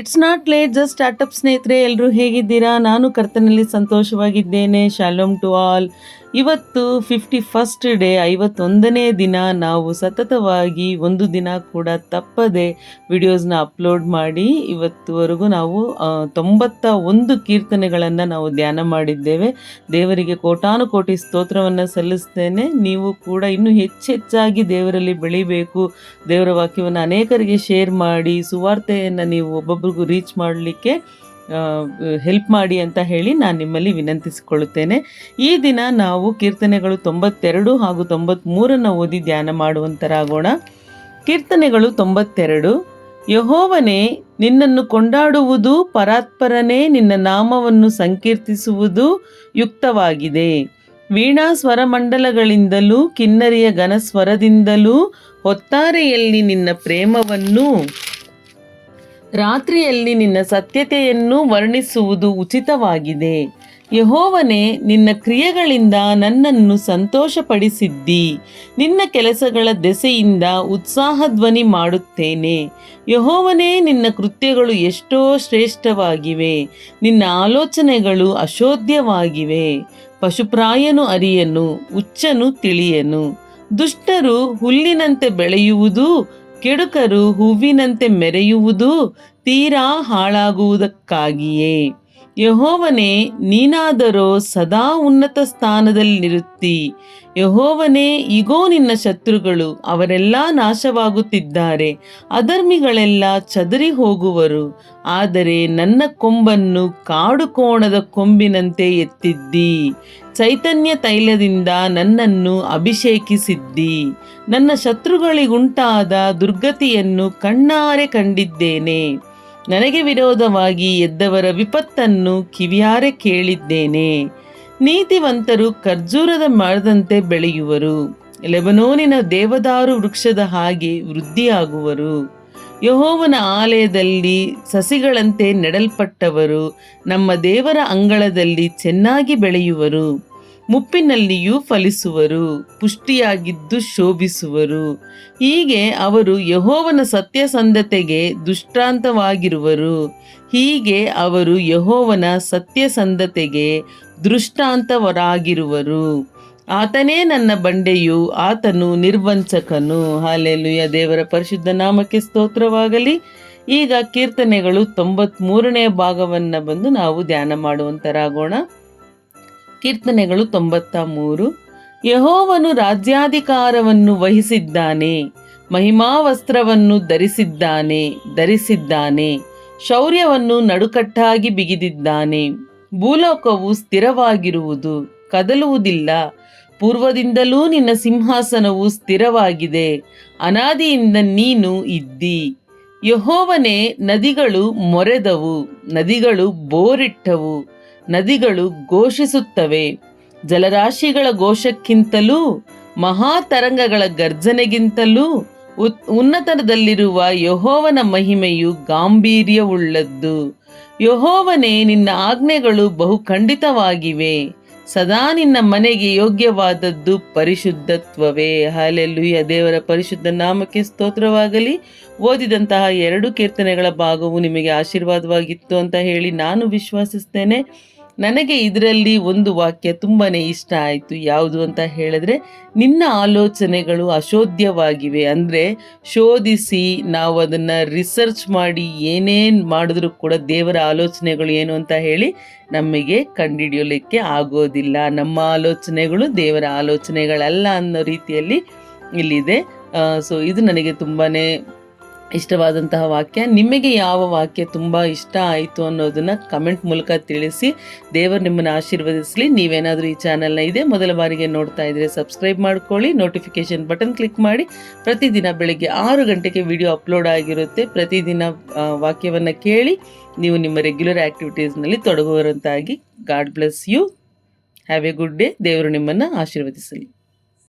It's not late, just startup. ಸ್ನೇಹಿತರೆ, ಎಲ್ಲರೂ ಹೇಗಿದ್ದೀರಾ? ನಾನು ಕರ್ತನಲ್ಲಿ ಸಂತೋಷವಾಗಿದ್ದೇನೆ. Shalom to all. ಇವತ್ತು 51st ಡೇ, 51ನೇ ದಿನ. ನಾವು ಸತತವಾಗಿ ಒಂದು ದಿನ ಕೂಡ ತಪ್ಪದೆ ವಿಡಿಯೋಸ್ನ ಅಪ್ಲೋಡ್ ಮಾಡಿ ಇವತ್ತುವರೆಗೂ ನಾವು 91 ಕೀರ್ತನೆಗಳನ್ನು ನಾವು ಧ್ಯಾನ ಮಾಡಿದ್ದೇವೆ. ದೇವರಿಗೆ ಕೋಟಾನುಕೋಟಿ ಸ್ತೋತ್ರವನ್ನು ಸಲ್ಲಿಸ್ತೇನೆ. ನೀವು ಕೂಡ ಇನ್ನೂ ಹೆಚ್ಚೆಚ್ಚಾಗಿ ದೇವರಲ್ಲಿ ಬೆಳಿಬೇಕು, ದೇವರ ವಾಕ್ಯವನ್ನು ಅನೇಕರಿಗೆ ಶೇರ್ ಮಾಡಿ, ಸುವಾರ್ತೆಯನ್ನು ನೀವು ಒಬ್ಬೊಬ್ರಿಗೂ ರೀಚ್ ಮಾಡಲಿಕ್ಕೆ ಹೆಲ್ಪ್ ಮಾಡಿ ಅಂತ ಹೇಳಿ ನಾನು ನಿಮ್ಮಲ್ಲಿ ವಿನಂತಿಸಿಕೊಳ್ಳುತ್ತೇನೆ. ಈ ದಿನ ನಾವು ಕೀರ್ತನೆಗಳು 92 ಹಾಗೂ 93 ಓದಿ ಧ್ಯಾನ ಮಾಡುವಂತರಾಗೋಣ. ಕೀರ್ತನೆಗಳು 92. ಯೆಹೋವನೇ, ನಿನ್ನನ್ನು ಕೊಂಡಾಡುವುದು, ಪರಾತ್ಪರನೇ, ನಿನ್ನ ನಾಮವನ್ನು ಸಂಕೀರ್ತಿಸುವುದು ಯುಕ್ತವಾಗಿದೆ. ವೀಣಾ ಸ್ವರಮಂಡಲಗಳಿಂದಲೂ ಕಿನ್ನರಿಯ ಘನಸ್ವರದಿಂದಲೂ ಹೊತ್ತಾರೆಯಲ್ಲಿ ನಿನ್ನ ಪ್ರೇಮವನ್ನು, ರಾತ್ರಿಯಲ್ಲಿ ನಿನ್ನ ಸತ್ಯತೆಯನ್ನು ವರ್ಣಿಸುವುದು ಉಚಿತವಾಗಿದೆ. ಯೆಹೋವನೇ, ನಿನ್ನ ಕ್ರಿಯೆಗಳಿಂದ ನನ್ನನ್ನು ಸಂತೋಷಪಡಿಸಿದ್ದಿ. ನಿನ್ನ ಕೆಲಸಗಳ ದೆಸೆಯಿಂದ ಉತ್ಸಾಹಧ್ವನಿ ಮಾಡುತ್ತೇನೆ. ಯೆಹೋವನೇ, ನಿನ್ನ ಕೃತ್ಯಗಳು ಎಷ್ಟೋ ಶ್ರೇಷ್ಠವಾಗಿವೆ, ನಿನ್ನ ಆಲೋಚನೆಗಳು ಅಶೋಧ್ಯವಾಗಿವೆ. ಪಶುಪ್ರಾಯನು ಅರಿಯನು, ಹುಚ್ಚನು ತಿಳಿಯನು. ದುಷ್ಟರು ಹುಲ್ಲಿನಂತೆ ಬೆಳೆಯುವುದು, ಕೆಡುಕರು ಹೂವಿನಂತೆ ಮೆರೆಯುವುದು ತೀರಾ ಹಾಳಾಗುವುದಕ್ಕಾಗಿಯೇ. ಯೆಹೋವನೇ, ನೀನಾದರೋ ಸದಾ ಉನ್ನತ ಸ್ಥಾನದಲ್ಲಿರುತ್ತಿ. ಯೆಹೋವನೇ, ಇಗೋ ನಿನ್ನ ಶತ್ರುಗಳು, ಅವರೆಲ್ಲ ನಾಶವಾಗುತ್ತಿದ್ದಾರೆ. ಅಧರ್ಮಿಗಳೆಲ್ಲ ಚದರಿ ಹೋಗುವರು. ಆದರೆ ನನ್ನ ಕೊಂಬನ್ನು ಕಾಡು ಕೋಣದ ಕೊಂಬಿನಂತೆ ಎತ್ತಿದ್ದಿ. ಚೈತನ್ಯ ತೈಲದಿಂದ ನನ್ನನ್ನು ಅಭಿಷೇಕಿಸಿದ್ದಿ. ನನ್ನ ಶತ್ರುಗಳಿಗುಂಟಾದ ದುರ್ಗತಿಯನ್ನು ಕಣ್ಣಾರೆ ಕಂಡಿದ್ದೇನೆ. ನನಗೆ ವಿರೋಧವಾಗಿ ಎದ್ದವರ ವಿಪತ್ತನ್ನು ಕಿವಿಯಾರೆ ಕೇಳಿದ್ದೇನೆ. ನೀತಿವಂತರು ಖರ್ಜೂರದ ಮರದಂತೆ ಬೆಳೆಯುವರು, ಲೆಬನೋನಿನ ದೇವದಾರು ವೃಕ್ಷದ ಹಾಗೆ ವೃದ್ಧಿಯಾಗುವರು. ಯೆಹೋವನ ಆಲಯದಲ್ಲಿ ಸಸಿಗಳಂತೆ ನೆಡಲ್ಪಟ್ಟವರು ನಮ್ಮ ದೇವರ ಅಂಗಳದಲ್ಲಿ ಚೆನ್ನಾಗಿ ಬೆಳೆಯುವರು. ಮುಪ್ಪಿನಲ್ಲಿಯೂ ಫಲಿಸುವರು, ಪುಷ್ಟಿಯಾಗಿದ್ದು ಶೋಭಿಸುವರು. ಹೀಗೆ ಅವರು ಯೆಹೋವನ ಸತ್ಯಸಂಧತೆಗೆ ದೃಷ್ಟಾಂತವಾಗಿರುವರು. ಹೀಗೆ ಅವರು ಯೆಹೋವನ ಸತ್ಯಸಂಧತೆಗೆ ದೃಷ್ಟಾಂತವರಾಗಿರುವರು. ಆತನೇ ನನ್ನ ಬಂಡೆಯು, ಆತನು ನಿರ್ವಂಚಕನು. ಹಲ್ಲೆಲೂಯಾ. ದೇವರ ಪರಿಶುದ್ಧ ನಾಮಕ್ಕೆ ಸ್ತೋತ್ರವಾಗಲಿ. ಈಗ ಕೀರ್ತನೆಗಳು 93ನೇ ಭಾಗವನ್ನು ಬಂದು ನಾವು ಧ್ಯಾನ ಮಾಡುವಂತರಾಗೋಣ. ಕೀರ್ತನೆಗಳು 93. ಯೆಹೋವನು ರಾಜ್ಯಾಧಿಕಾರವನ್ನು ವಹಿಸಿದ್ದಾನೆ, ಮಹಿಮಾವಸ್ತ್ರವನ್ನು ಧರಿಸಿದ್ದಾನೆ. ಶೌರ್ಯವನ್ನು ನಡುಕಟ್ಟಾಗಿ ಬಿಗಿದಿದ್ದಾನೆ. ಭೂಲೋಕವು ಸ್ಥಿರವಾಗಿರುವುದು, ಕದಲುವುದಿಲ್ಲ. ಪೂರ್ವದಿಂದಲೂ ನಿನ್ನ ಸಿಂಹಾಸನವು ಸ್ಥಿರವಾಗಿದೆ, ಅನಾದಿಯಿಂದ ನೀನು ಇದ್ದಿ. ಯೆಹೋವನೇ, ನದಿಗಳು ಮೊರೆದವು, ನದಿಗಳು ಬೋರಿಟ್ಟವು, ನದಿಗಳು ಘೋಷಿಸುತ್ತವೆ. ಜಲರಾಶಿಗಳ ಘೋಷಕ್ಕಿಂತಲೂ ಮಹಾತರಂಗಗಳ ಗರ್ಜನೆಗಿಂತಲೂ ಉನ್ನತದಲ್ಲಿರುವ ಯೆಹೋವನ ಮಹಿಮೆಯು ಗಾಂಭೀರ್ಯವುಳ್ಳದ್ದು. ಯೆಹೋವನೇ, ನಿನ್ನ ಆಜ್ಞೆಗಳು ಬಹು ಖಂಡಿತವಾಗಿವೆ. ಸದಾ ನಿನ್ನ ಮನೆಗೆ ಯೋಗ್ಯವಾದದ್ದು ಪರಿಶುದ್ಧತ್ವವೇ. ಹಲ್ಲೆಲೂಯಾ. ದೇವರ ಪರಿಶುದ್ಧ ನಾಮಕ್ಕೆ ಸ್ತೋತ್ರವಾಗಲಿ. ಓದಿದಂತಹ 2 ಕೀರ್ತನೆಗಳ ಭಾಗವು ನಿಮಗೆ ಆಶೀರ್ವಾದವಾಗಿತ್ತು ಅಂತ ಹೇಳಿ ನಾನು ವಿಶ್ವಾಸಿಸ್ತೇನೆ. ನನಗೆ ಇದರಲ್ಲಿ ಒಂದು ವಾಕ್ಯ ತುಂಬಾ ಇಷ್ಟ ಆಯಿತು. ಯಾವುದು ಅಂತ ಹೇಳಿದ್ರೆ, ನಿನ್ನ ಆಲೋಚನೆಗಳು ಅಶೋಧ್ಯವಾಗಿವೆ. ಅಂದರೆ ಶೋಧಿಸಿ ನಾವು ಅದನ್ನು ರಿಸರ್ಚ್ ಮಾಡಿ ಏನೇನು ಮಾಡಿದ್ರೂ ಕೂಡ ದೇವರ ಆಲೋಚನೆಗಳು ಏನು ಅಂತ ಹೇಳಿ ನಮಗೆ ಕಂಡುಹಿಡಿಯಲಿಕ್ಕೆ ಆಗೋದಿಲ್ಲ. ನಮ್ಮ ಆಲೋಚನೆಗಳು ದೇವರ ಆಲೋಚನೆಗಳಲ್ಲ ಅನ್ನೋ ರೀತಿಯಲ್ಲಿ ಇಲ್ಲಿದೆ. ಸೊ ಇದು ನನಗೆ ತುಂಬಾ ಇಷ್ಟವಾದಂತಹ ವಾಕ್ಯ. ನಿಮಗೆ ಯಾವ ವಾಕ್ಯ ತುಂಬ ಇಷ್ಟ ಆಯಿತು ಅನ್ನೋದನ್ನು ಕಮೆಂಟ್ ಮೂಲಕ ತಿಳಿಸಿ. ದೇವರು ನಿಮ್ಮನ್ನು ಆಶೀರ್ವದಿಸಲಿ. ನೀವೇನಾದರೂ ಈ ಚಾನಲ್ನ ಮೊದಲ ಬಾರಿಗೆ ನೋಡ್ತಾ ಇದ್ದರೆ ಸಬ್ಸ್ಕ್ರೈಬ್ ಮಾಡ್ಕೊಳ್ಳಿ, ನೋಟಿಫಿಕೇಷನ್ ಬಟನ್ ಕ್ಲಿಕ್ ಮಾಡಿ. ಪ್ರತಿದಿನ ಬೆಳಗ್ಗೆ 6 ಗಂಟೆಗೆ ವಿಡಿಯೋ ಅಪ್ಲೋಡ್ ಆಗಿರುತ್ತೆ. ಪ್ರತಿದಿನ ವಾಕ್ಯವನ್ನು ಕೇಳಿ ನೀವು ನಿಮ್ಮ ರೆಗ್ಯುಲರ್ ಆ್ಯಕ್ಟಿವಿಟೀಸ್ನಲ್ಲಿ ತೊಡಗುವಂತಾಗಿ. God bless you. Have a good day. ದೇವರು ನಿಮ್ಮನ್ನು ಆಶೀರ್ವದಿಸಲಿ.